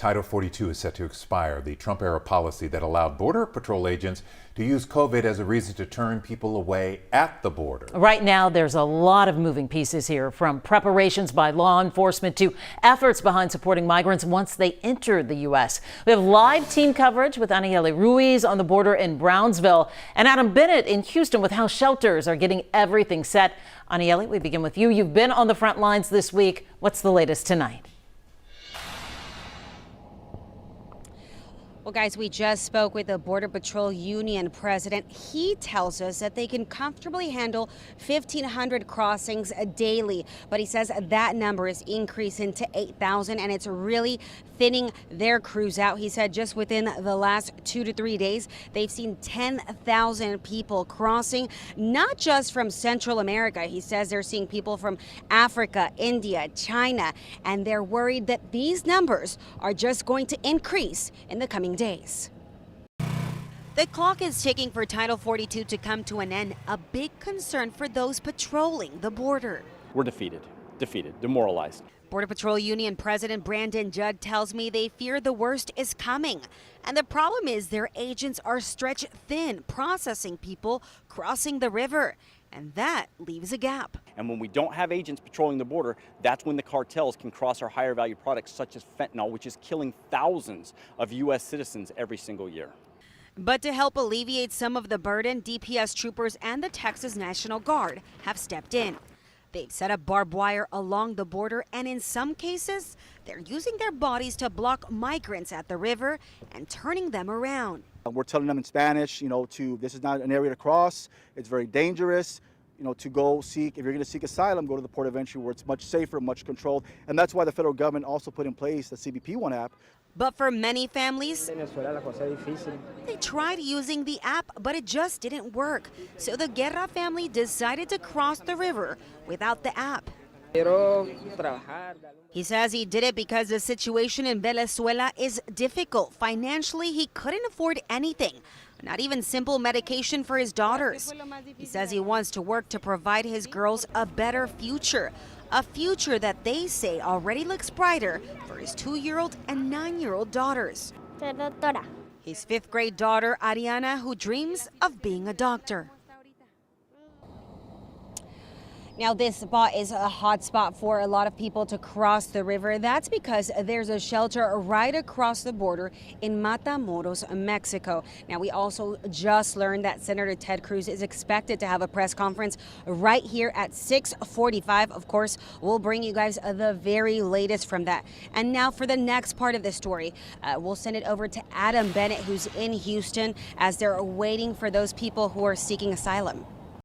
Title 42 is set to expire, the Trump-era policy that allowed Border Patrol agents to use COVID as a reason to turn people away at the border. Right now, there's a lot of moving pieces here, from preparations by law enforcement to efforts behind supporting migrants once they enter the U.S. We have live team coverage with Aniele Ruiz on the border in Brownsville and Adam Bennett in Houston with how shelters are getting everything set. Aniele, we begin with you. You've been on the front lines this week. What's the latest tonight? Well, guys, we just spoke with the Border Patrol Union president. He tells us that they can comfortably handle 1,500 crossings daily, but he says that number is increasing to 8,000, and it's really thinning their crews out. He said just within the last 2 to 3 days, they've seen 10,000 people crossing, not just from Central America. He says they're seeing people from Africa, India, China, and they're worried that these numbers are just going to increase in the coming days. The clock is ticking for Title 42 to come to an end, a big concern for those patrolling the border. We're defeated, demoralized. Border Patrol Union President Brandon Judd tells me they fear the worst is coming. And the problem is their agents are stretched thin, processing people crossing the river. And that leaves a gap. And when we don't have agents patrolling the border, that's when the cartels can cross our higher value products such as fentanyl, which is killing thousands of U.S. citizens every single year. But to help alleviate some of the burden, DPS Troopers and the Texas National Guard have stepped in. They've set up barbed wire along the border, and in some cases, they're using their bodies to block migrants at the river and turning them around. We're telling them in Spanish, this is not an area to cross. It's very dangerous, to go seek, if you're going to seek asylum, go to the port of entry where it's much safer, much controlled. And that's why the federal government also put in place the CBP One app. But for many families, they tried using the app, but it just didn't work. So the Guerra family decided to cross the river without the app. He says he did it because the situation in Venezuela is difficult. Financially, he couldn't afford anything, not even simple medication for his daughters. He says he wants to work to provide his girls a better future, a future that they say already looks brighter for his 2-year-old and 9-year-old daughters. His 5th grade daughter, Ariana, who dreams of being a doctor. Now, this spot is a hot spot for a lot of people to cross the river. That's because there's a shelter right across the border in Matamoros, Mexico. Now, we also just learned that Senator Ted Cruz is expected to have a press conference right here at 6:45. Of course, we'll bring you guys the very latest from that. And now for the next part of the story, we'll send it over to Adam Bennett, who's in Houston, as they're waiting for those people who are seeking asylum.